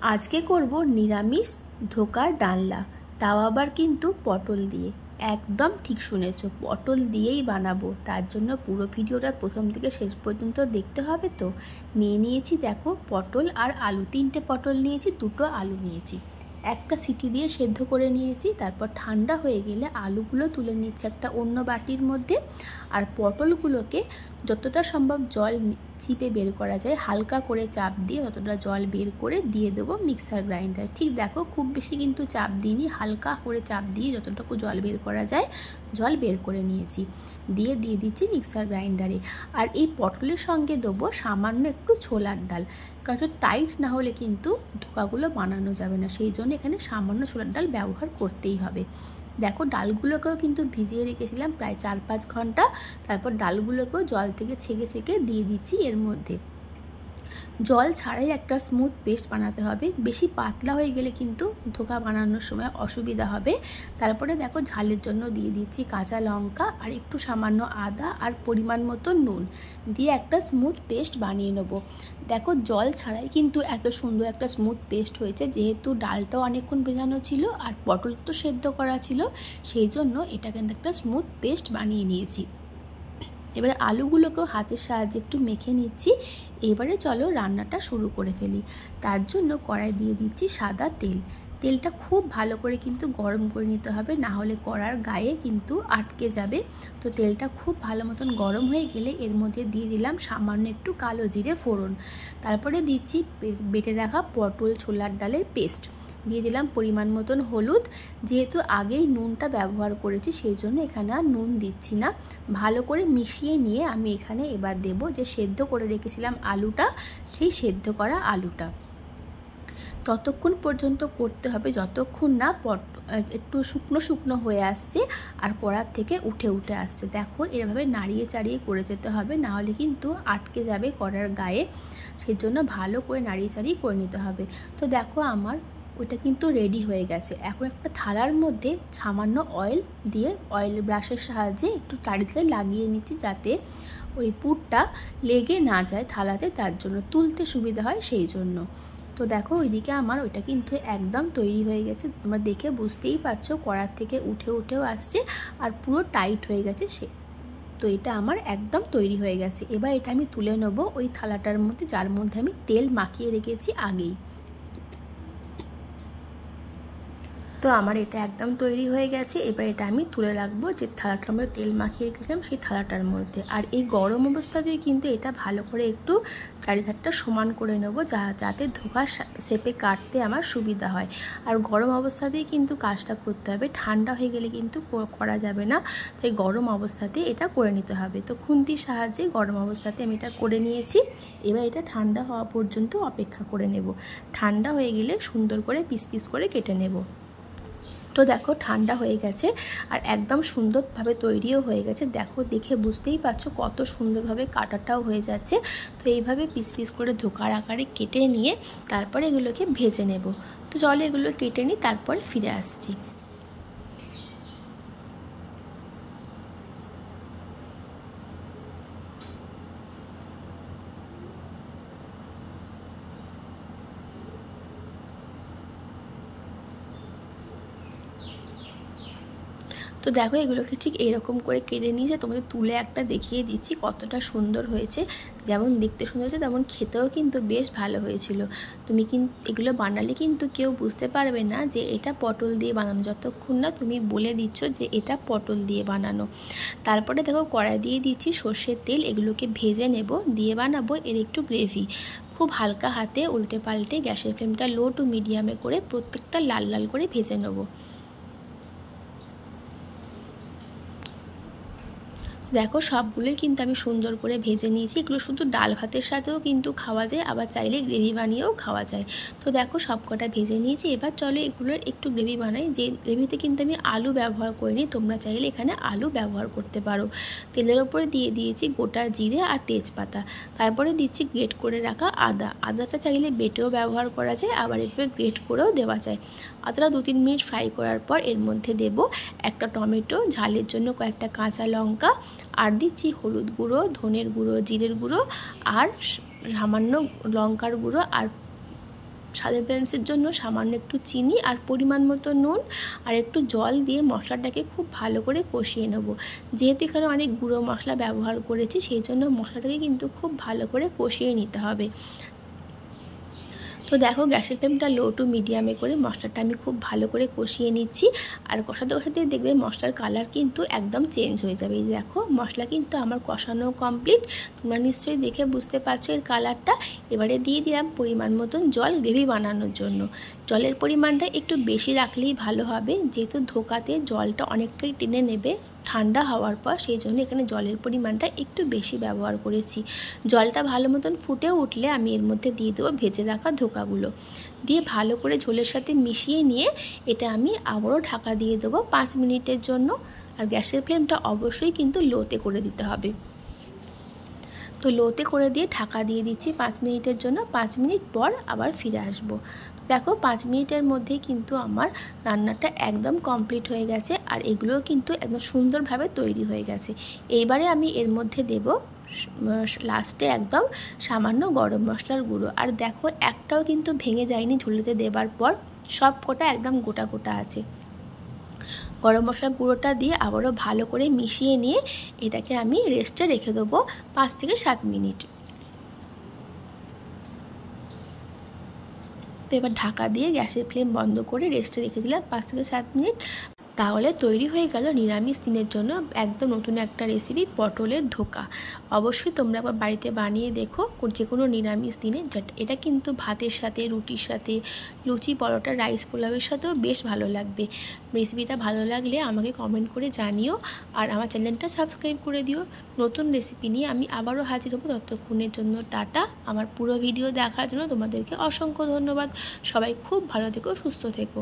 আজকে করব নিরামিষ ধোকার ডালনা, তাও আবার কিন্তু পটল দিয়ে। একদম ঠিক শুনেছো, পটল দিয়েই বানাবো। তার জন্য পুরো ভিডিওটা প্রথম থেকে শেষ পর্যন্ত দেখতে হবে। তো নিয়েছি দেখো পটল আর আলু, 3টে পটল নিয়েছি, 2টো আলু নিয়েছি, একটা সিটি দিয়ে সেদ্ধ করে নিয়েছি। তারপর ঠান্ডা হয়ে গেলে আলুগুলো তুলে নিচ্ছি একটা অন্য বাটির মধ্যে, আর পটলগুলোকে যতটা সম্ভব জল চিপে বের করা যায় হালকা করে চাপ দিয়ে ততটা জল বের করে দিয়ে দেবো মিক্সার গ্রাইন্ডার। ঠিক দেখো, খুব বেশি কিন্তু চাপ দিইনি, হালকা করে চাপ দিয়ে যতটুকু জল বের করা যায় জল বের করে নিয়েছি, দিয়ে দিচ্ছি মিক্সার গ্রাইন্ডারে। আর এই পটলের সঙ্গে দেবো সামান্য একটু ছোলার ডাল, কারণ টাইট না হলে কিন্তু ধোকাগুলো বানানো যাবে না, সেই জন্য এখানে সামান্য ছোলার ডাল ব্যবহার করতেই হবে। দেখো ডালগুলোকেও কিন্তু ভিজিয়ে রেখেছিলাম প্রায় 4-5 ঘন্টা। তারপর ডালগুলোকেও জল থেকে ছেঁকে দিয়ে দিচ্ছি এর মধ্যে। জল ছাড়াই একটা স্মুথ পেস্ট বানাতে হবে, বেশি পাতলা হয়ে গেলে কিন্তু ধোকা বানানোর সময় অসুবিধা হবে। তারপরে দেখো ঝালের জন্য দিয়ে দিচ্ছি কাঁচা লঙ্কা আর একটু সামান্য আদা আর পরিমাণ মতো নুন দিয়ে একটা স্মুথ পেস্ট বানিয়ে নেবো। দেখো জল ছাড়াই কিন্তু এত সুন্দর একটা স্মুথ পেস্ট হয়েছে, যেহেতু ডালটাও অনেকক্ষণ ভেজানো ছিল আর পটল তো সেদ্ধ করা ছিল, সেই জন্য এটা কিন্তু একটা স্মুথ পেস্ট বানিয়ে নিয়েছি। এবারে আলুগুলোকেও হাতের সাহায্যে একটু মেখে নিচ্ছি। এবারে চলো রান্নাটা শুরু করে ফেলি। তার জন্য কড়াই দিয়ে দিচ্ছি সাদা তেল। তেলটা খুব ভালো করে কিন্তু গরম করে নিতে হবে, না হলে কড়ার গায়ে কিন্তু আটকে যাবে। তো তেলটা খুব ভালো মতন গরম হয়ে গেলে এর মধ্যে দিয়ে দিলাম সামান্য একটু কালো জিরে ফোড়ন। তারপরে দিচ্ছি বেটে রাখা পটল ছোলার ডালের পেস্ট, দিয়ে দিলাম পরিমাণ মতন হলুদ। যেহেতু আগেই নুনটা ব্যবহার করেছি সেই জন্য এখানে আর নুন দিচ্ছি না। ভালো করে মিশিয়ে নিয়ে আমি এখানে এবার দেব যে সেদ্ধ করে রেখেছিলাম আলুটা, সেই সেদ্ধ করা আলুটা ততক্ষণ পর্যন্ত করতে হবে যতক্ষণ না একটু শুকনো শুকনো হয়ে আসছে আর কড়ার থেকে উঠে আসছে। দেখো এভাবে নাড়িয়ে চাড়িয়ে করে যেতে হবে, না হলে কিন্তু আটকে যাবে কড়ার গায়ে, সেই জন্য ভালো করে নাড়িয়ে চাড়িয়ে করে নিতে হবে। তো দেখো আমার ওটা কিন্তু রেডি হয়ে গেছে। এখন একটা থালার মধ্যে সামান্য অয়েল দিয়ে অয়েল ব্রাশের সাহায্যে একটু চারিদিকে লাগিয়ে নিচ্ছি, যাতে ওই পুরটা লেগে না যায় থালাতে, তার জন্য তুলতে সুবিধা হয় সেই জন্য। তো দেখো ওইদিকে আমার ওইটা কিন্তু একদম তৈরি হয়ে গেছে, তোমরা দেখে বুঝতেই পারছো কড়ার থেকে উঠেও আসছে আর পুরো টাইট হয়ে গেছে সে। তো এটা আমার একদম তৈরি হয়ে গেছে। এবার এটা আমি তুলে নেবো ওই থালাটার মধ্যে, যার মধ্যে আমি তেল মাখিয়ে রেখেছি আগেই। তো আমার এটা একদম তৈরি হয়ে গেছে। এবার এটা আমি তুলে রাখবো যে থালাটার মধ্যে তেল মাখিয়ে রেখেছিলাম সেই থালাটার মধ্যে। আর এই গরম অবস্থাতেই কিন্তু এটা ভালো করে একটু চারিধারটা সমান করে নেব, যাতে ধোকার শেপে কাটতে আমার সুবিধা হয়। আর গরম অবস্থাতেই কিন্তু কাজটা করতে হবে, ঠান্ডা হয়ে গেলে কিন্তু করা যাবে না, তাই গরম অবস্থাতেই এটা করে নিতে হবে। তো খুন্তির সাহায্যে গরম অবস্থাতে আমি এটা করে নিয়েছি। এবার এটা ঠান্ডা হওয়া পর্যন্ত অপেক্ষা করে নেব। ঠান্ডা হয়ে গেলে সুন্দর করে পিস পিস করে কেটে নেব। তো দেখো ঠান্ডা হয়ে গেছে আর একদম সুন্দরভাবে তৈরিও হয়ে গেছে। দেখো দেখে বুঝতেই পারছো কত সুন্দরভাবে কাটাটাও হয়ে যাচ্ছে। তো এইভাবে পিস পিস করে ধোকার আকারে কেটে নিয়ে তারপরে এগুলোকে ভেজে নেব। তো চলো এগুলো কেটে নিই, তারপরে ফিরে আসছি। তো দেখো এগুলোকে ঠিক এরকম করে কেটে নিয়েছে, তোমাদের তুলে একটা দেখিয়ে দিচ্ছি কতটা সুন্দর হয়েছে। যেমন দেখতে সুন্দর হয়েছে তেমন খেতেও কিন্তু বেশ ভালো হয়েছিল। তুমি কিন্তু এগুলো বানালে কিন্তু কেউ বুঝতে পারবে না যে এটা পটল দিয়ে বানানো, যতক্ষণ না তুমি বলে দিচ্ছ যে এটা পটল দিয়ে বানানো। তারপরে দেখো কড়াই দিয়ে দিচ্ছি সর্ষের তেল, এগুলোকে ভেজে নেব, দিয়ে বানাবো এর একটু গ্রেভি। খুব হালকা হাতে উল্টে পাল্টে গ্যাসের ফ্লেমটা লো টু মিডিয়ামে করে প্রত্যেকটা লাল লাল করে ভেজে নেব। দেখো সবগুলোই কিন্তু আমি সুন্দর করে ভেজে নিয়েছি। এগুলো শুধু ডাল ভাতের সাথেও কিন্তু খাওয়া যায়, আবার চাইলে গ্রেভি বানিয়েও খাওয়া যায়। তো দেখো সবকটা ভেজে নিয়েছি। এবার চলো এগুলোর একটু গ্রেভি বানাই। যে গ্রেভিতে কিন্তু আমি আলু ব্যবহার করিনি, তোমরা চাইলে এখানে আলু ব্যবহার করতে পারো। তেলের ওপরে দিয়ে দিয়েছি গোটা জিরে আর তেজপাতা, তারপরে দিচ্ছি গ্রেট করে রাখা আদাটা চাইলে বেটেও ব্যবহার করা যায়, আবার এভাবে গ্রেট করেও দেওয়া যায়। আদাটা 2-3 মিনিট ফ্রাই করার পর এর মধ্যে দেব একটা টমেটো, ঝালের জন্য কয়েকটা কাঁচা লঙ্কা, আর দিচ্ছি হলুদ গুঁড়ো, ধনের গুঁড়ো, জিরের গুঁড়ো আর সামান্য লঙ্কার গুঁড়ো আর স্বাদের ব্যালেন্সের জন্য সামান্য একটু চিনি আর পরিমাণ মতো নুন আর একটু জল দিয়ে মশলাটাকে খুব ভালো করে কষিয়ে নেব। যেহেতু এখানে অনেক গুঁড়ো মশলা ব্যবহার করেছি, সেই জন্য মশলাটাকে কিন্তু খুব ভালো করে কষিয়ে নিতে হবে। তো দেখো গ্যাসের ফ্লেমটা লো টু মিডিয়ামে করে মশলাটা আমি খুব ভালো করে কষিয়ে নিচ্ছি। আর কষাতে কষাতে দেখবে মশলার কালার কিন্তু একদম চেঞ্জ হয়ে যাবে। এই দেখো মশলা কিন্তু আমার কষানো কমপ্লিট, তোমরা নিশ্চয়ই দেখে বুঝতে পারছো এর কালারটা। এবারে দিয়ে দিলাম পরিমাণ মতন জল গ্রেভি বানানোর জন্য। জলের পরিমাণটা একটু বেশি রাখলেই ভালো হবে, যেহেতু ধোকাতে জলটা অনেকটাই টেনে নেবে ঠান্ডা হওয়ার পর, সেই জন্য এখানে জলের পরিমাণটা একটু বেশি ব্যবহার করেছি। জলটা ভালো মতন ফুটে উঠলে আমি এর মধ্যে দিয়ে দেবো ভেজে রাখা ধোকাগুলো, দিয়ে ভালো করে ঝোলের সাথে মিশিয়ে নিয়ে এটা আমি আবারও ঢাকা দিয়ে দেবো 5 মিনিটের জন্য। আর গ্যাসের ফ্লেমটা অবশ্যই কিন্তু লোতে করে দিতে হবে। তো লোতে করে দিয়ে ঢাকা দিয়ে দিচ্ছি 5 মিনিটের জন্য। 5 মিনিট পর আবার ফিরে আসবো। দেখো 5 মিনিটের মধ্যেই কিন্তু আমার রান্নাটা একদম কমপ্লিট হয়ে গেছে, আর এগুলোও কিন্তু একদম সুন্দরভাবে তৈরি হয়ে গেছে। এইবারে আমি এর মধ্যে দেব লাস্টে একদম সামান্য গরম মশলার গুঁড়ো। আর দেখো একটাও কিন্তু ভেঙে যায়নি ঝুলিতে দেবার পর, সব কটা একদম গোটা গোটা আছে। গরম মশলার গুঁড়োটা দিয়ে আবারও ভালো করে মিশিয়ে নিয়ে এটাকে আমি রেস্টে রেখে দেবো 5 থেকে 7 মিনিট। তো এবার ঢাকা দিয়ে গ্যাসের ফ্লেম বন্ধ করে রেস্টে রেখে দিলাম 5 থেকে 7 মিনিট। তাহলে তৈরি হয়ে গেল নিরামিষ দিনের জন্য একদম নতুন একটা রেসিপি, পটলের ধোকা। অবশ্যই তোমরা একবার বাড়িতে বানিয়ে দেখো যে কোনো নিরামিষ দিনে। এটা কিন্তু ভাতের সাথে, রুটির সাথে, লুচি, পরোটা, রাইস, পোলাওয়ের সাথেও বেশ ভালো লাগবে। রেসিপিটা ভালো লাগলে আমাকে কমেন্ট করে জানিও, আর আমার চ্যানেলটা সাবস্ক্রাইব করে দিও। নতুন রেসিপি নিয়ে আমি আবারও হাজির হব। ততক্ষণের জন্য টাটা। আমার পুরো ভিডিও দেখার জন্য তোমাদেরকে অসংখ্য ধন্যবাদ। সবাই খুব ভালো থেকো, সুস্থ থেকো।